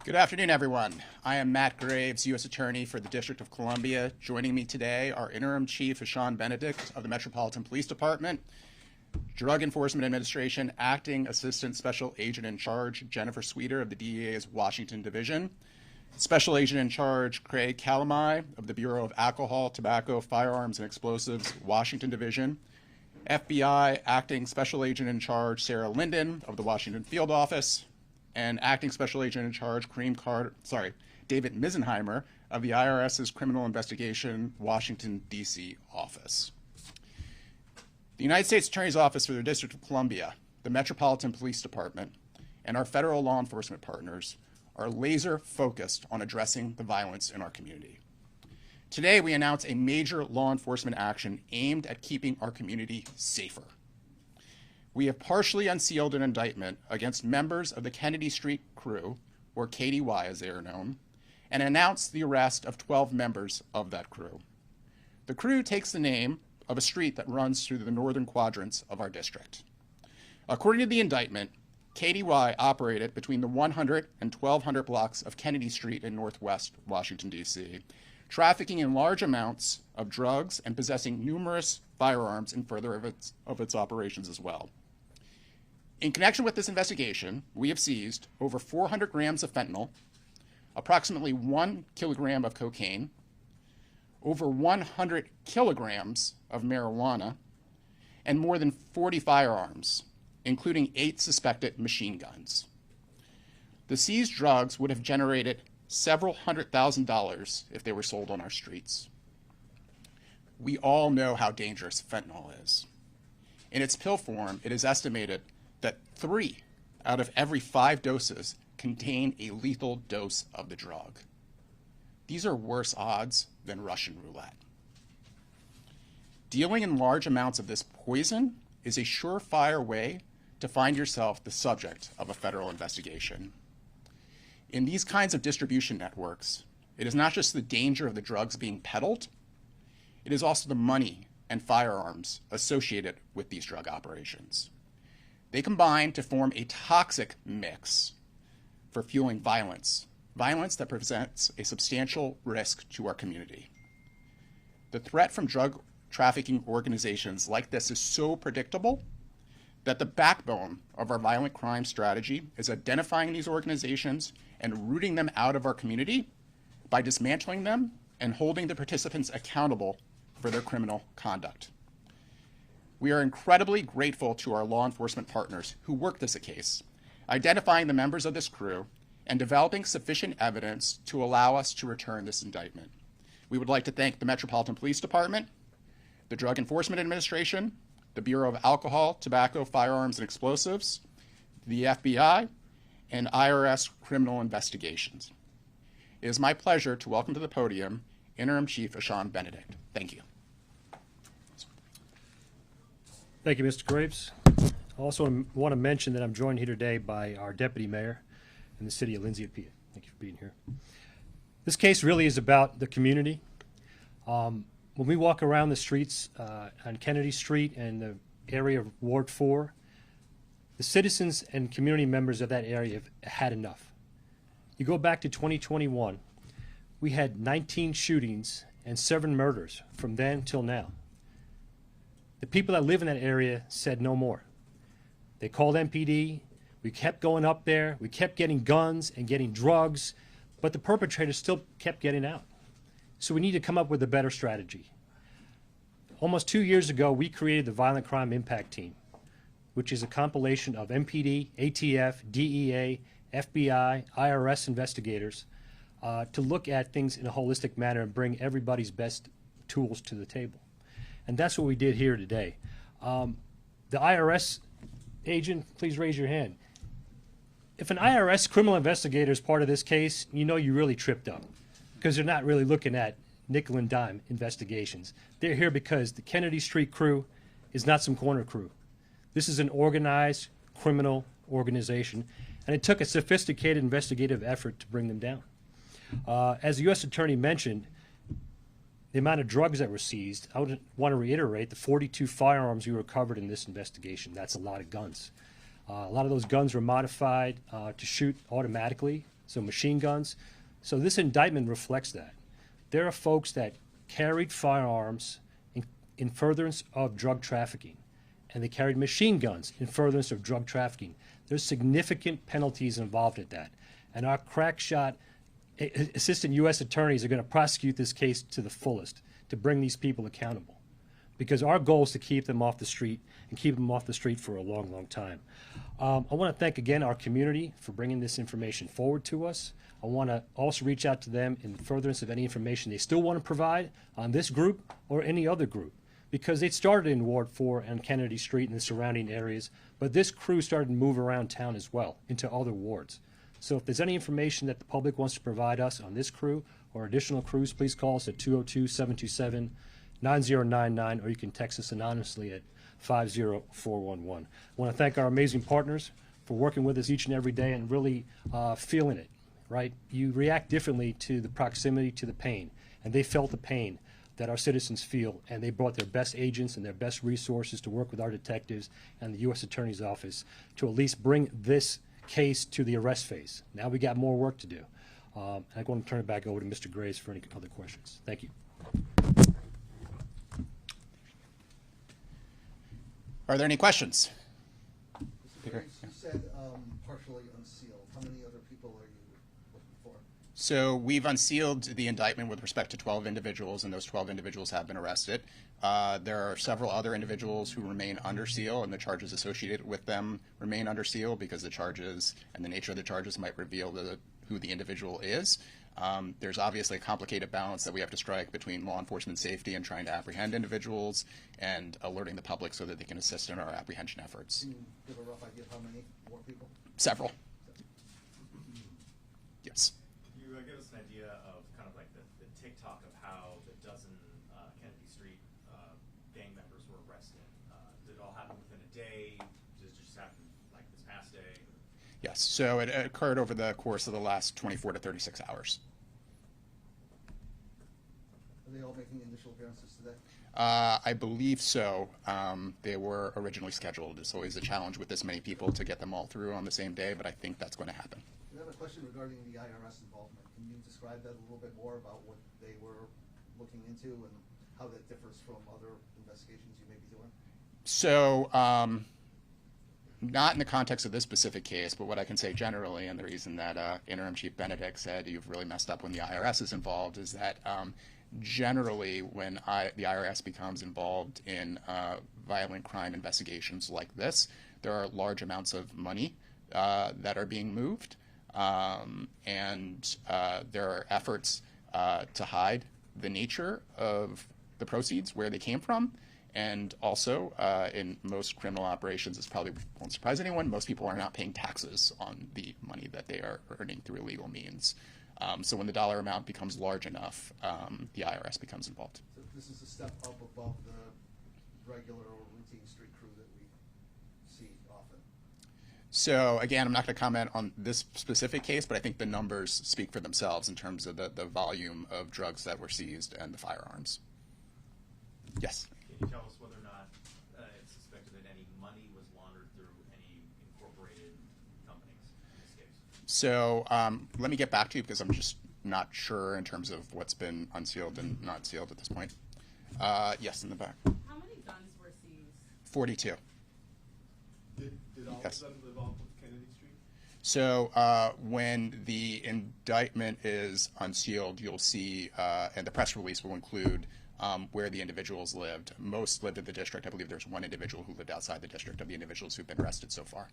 Good afternoon, everyone. I am Matt Graves, U.S. Attorney for the District of Columbia. Joining me today are Interim Chief Sean Benedict of the Metropolitan Police Department, Drug Enforcement Administration Acting Assistant Special Agent in Charge Jennifer Sweeter of the DEA's Washington Division, Special Agent in Charge Craig Calamai of the Bureau of Alcohol, Tobacco, Firearms, and Explosives Washington Division, FBI Acting Special Agent in Charge Sarah Linden of the Washington Field Office, and Acting Special Agent in Charge David Misenheimer of the IRS's Criminal Investigation Washington, D.C. office. The United States Attorney's Office for the District of Columbia, the Metropolitan Police Department, and our federal law enforcement partners are laser focused on addressing the violence in our community. Today, we announce a major law enforcement action aimed at keeping our community safer. We have partially unsealed an indictment against members of the Kennedy Street Crew, or KDY as they are known, and announced the arrest of 12 members of that crew. The crew takes the name of a street that runs through the northern quadrants of our district. According to the indictment, KDY operated between the 100 and 1200 blocks of Kennedy Street in Northwest Washington, D.C., trafficking in large amounts of drugs and possessing numerous firearms in further of its operations as well. In connection with this investigation, we have seized over 400 grams of fentanyl, approximately 1 kilogram of cocaine, over 100 kilograms of marijuana, and more than 40 firearms, including 8 suspected machine guns. The seized drugs would have generated several $100,000 if they were sold on our streets. We all know how dangerous fentanyl is. In its pill form, it is estimated that 3 out of every 5 doses contain a lethal dose of the drug. These are worse odds than Russian roulette. Dealing in large amounts of this poison is a surefire way to find yourself the subject of a federal investigation. In these kinds of distribution networks, it is not just the danger of the drugs being peddled, it is also the money and firearms associated with these drug operations. They combine to form a toxic mix for fueling violence that presents a substantial risk to our community. The threat from drug trafficking organizations like this is so predictable that the backbone of our violent crime strategy is identifying these organizations and rooting them out of our community by dismantling them and holding the participants accountable for their criminal conduct. We are incredibly grateful to our law enforcement partners who worked this case, identifying the members of this crew and developing sufficient evidence to allow us to return this indictment. We would like to thank the Metropolitan Police Department, the Drug Enforcement Administration, the Bureau of Alcohol, Tobacco, Firearms, and Explosives, the FBI, and IRS Criminal Investigations. It is my pleasure to welcome to the podium Interim Chief Sean Benedict. Thank you. Thank you, Mr. Graves. I also want to mention that I'm joined here today by our Deputy Mayor in the city of Lindsay-Apia. Thank you for being here. This case really is about the community. When we walk around the streets on Kennedy Street and the area of Ward 4, the citizens and community members of that area have had enough. You go back to 2021, we had 19 shootings and 7 murders from then till now. The people that live in that area said no more. They called MPD. We kept going up there. We kept getting guns and getting drugs, but the perpetrators still kept getting out. So we need to come up with a better strategy. Almost 2 years ago, we created the Violent Crime Impact Team, which is a compilation of MPD, ATF, DEA, FBI, IRS investigators to look at things in a holistic manner and bring everybody's best tools to the table. And that's what we did here today. The IRS agent, please raise your hand. If an IRS criminal investigator is part of this case, you know you really tripped up because they're not really looking at nickel and dime investigations. They're here because the Kennedy Street Crew is not some corner crew. This is an organized criminal organization, and it took a sophisticated investigative effort to bring them down. As the U.S. Attorney mentioned, the amount of drugs that were seized, I would want to reiterate the 42 firearms we recovered in this investigation. That's a lot of guns. A lot of those guns were modified to shoot automatically so machine guns. So this indictment reflects that. There are folks that carried firearms in furtherance of drug trafficking, and they carried machine guns in furtherance of drug trafficking. There's significant penalties involved at that. And our crackshot assistant U.S. attorneys are going to prosecute this case to the fullest to bring these people accountable. Because our goal is to keep them off the street and keep them off the street for a long, long time. I want to thank again our community for bringing this information forward to us. I want to also reach out to them in furtherance of any information they still want to provide on this group or any other group, because they started in Ward 4 and Kennedy Street and the surrounding areas, but this crew started to move around town as well into other wards. So if there's any information that the public wants to provide us on this crew or additional crews, please call us at 202-727-9099, or you can text us anonymously at 50411. I want to thank our amazing partners for working with us each and every day and really feeling it, right? You react differently to the proximity to the pain, and they felt the pain that our citizens feel, and they brought their best agents and their best resources to work with our detectives and the U.S. Attorney's Office to at least bring this case to the arrest phase. Now we got more work to do. I'm going to turn it back over to Mr. Graves for any other questions. Thank you. Are there any questions? Mr. Graves, you said partially unsealed. How many other people are you looking for? So we've unsealed the indictment with respect to 12 individuals, and those 12 individuals have been arrested. There are several other individuals who remain under seal, and the charges associated with them remain under seal because the charges and the nature of the charges might reveal who the individual is. There's obviously a complicated balance that we have to strike between law enforcement safety and trying to apprehend individuals and alerting the public so that they can assist in our apprehension efforts. Can you give a rough idea of how many more people? Several. Yes. Can you give us an idea of kind of like the TikTok of how the dozen Kennedy Street gang members were arrested? Did it all happen within a day? Did it just happen like this past day? Yes. So it occurred over the course of the last 24 to 36 hours. Are they all making initial appearances today? I believe so. They were originally scheduled. It's always a challenge with this many people to get them all through on the same day, but I think that's going to happen. I have a question regarding the IRS involvement. Can you describe that a little bit more about what they were looking into and how that differs from other investigations you may be doing? So, not in the context of this specific case, but what I can say generally, and the reason that Interim Chief Benedict said you've really messed up when the IRS is involved, is that generally when the IRS becomes involved in violent crime investigations like this, there are large amounts of money that are being moved. And there are efforts to hide the nature of the proceeds, where they came from. And also, in most criminal operations, this probably won't surprise anyone, most people are not paying taxes on the money that they are earning through illegal means. So when the dollar amount becomes large enough, the IRS becomes involved. So this is a step up above the regular or routine street crew that we see often. So again, I'm not going to comment on this specific case, but I think the numbers speak for themselves in terms of the volume of drugs that were seized and the firearms. Yes? Can you tell us whether or not it's suspected that any money was laundered through any incorporated companies in this case? So let me get back to you because I'm just not sure in terms of what's been unsealed and not sealed at this point. Yes, in the back. How many guns were seized? 42. Did all Yes. of them live off of Kennedy Street? So when the indictment is unsealed, you'll see, and the press release will include where the individuals lived. Most lived in the district. I believe there's one individual who lived outside the district of the individuals who've been arrested so far.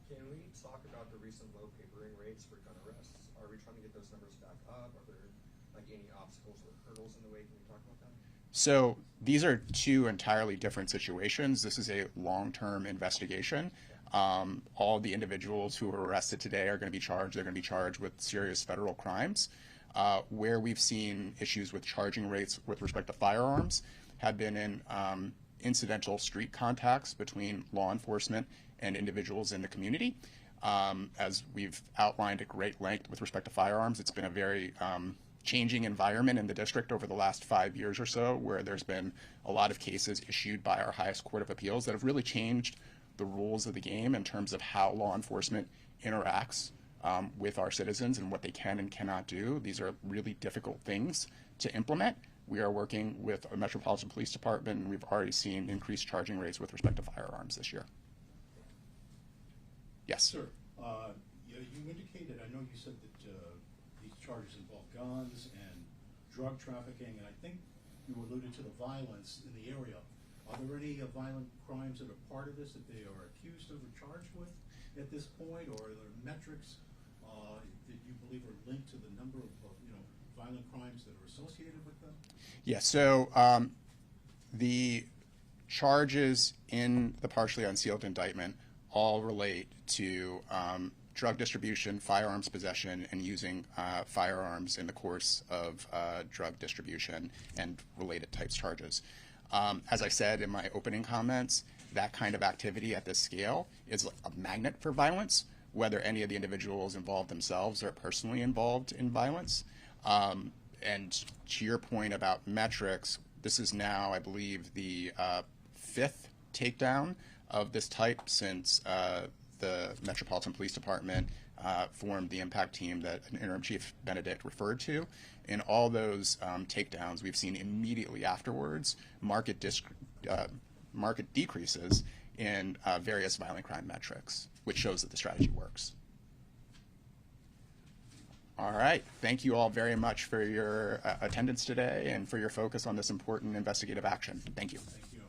Can we talk about the recent low papering rates for gun arrests? Are we trying to get those numbers back up? Are there like any obstacles or hurdles in the way? Can we talk about that? So these are two entirely different situations. This is a long-term investigation. All the individuals who were arrested today are going to be charged. They're going to be charged with serious federal crimes. Where we've seen issues with charging rates with respect to firearms have been in incidental street contacts between law enforcement and individuals in the community. As we've outlined at great length with respect to firearms, it's been a very changing environment in the district over the last 5 years or so, where there's been a lot of cases issued by our highest court of appeals that have really changed the rules of the game in terms of how law enforcement interacts with our citizens and what they can and cannot do. These are really difficult things to implement. We are working with a Metropolitan Police Department, and we've already seen increased charging rates with respect to firearms this year. Yes. Sir, you indicated, I know you said that these charges involve guns and drug trafficking, and I think you alluded to the violence in the area. Are there any violent crimes that are part of this that they are accused of or charged with at this point, or are there metrics that you believe are linked to the number of violent crimes that are associated with them? Yeah, so the charges in the partially unsealed indictment all relate to drug distribution, firearms possession, and using firearms in the course of drug distribution and related types charges. As I said in my opening comments, that kind of activity at this scale is a magnet for violence, whether any of the individuals involved themselves are personally involved in violence. And to your point about metrics, this is now, I believe, the 5th takedown of this type since the Metropolitan Police Department formed the impact team that Interim Chief Benedict referred to. In all those takedowns, we've seen immediately afterwards market decreases in various violent crime metrics, which shows that the strategy works. All right. Thank you all very much for your attendance today and for your focus on this important investigative action. Thank you. Thank you.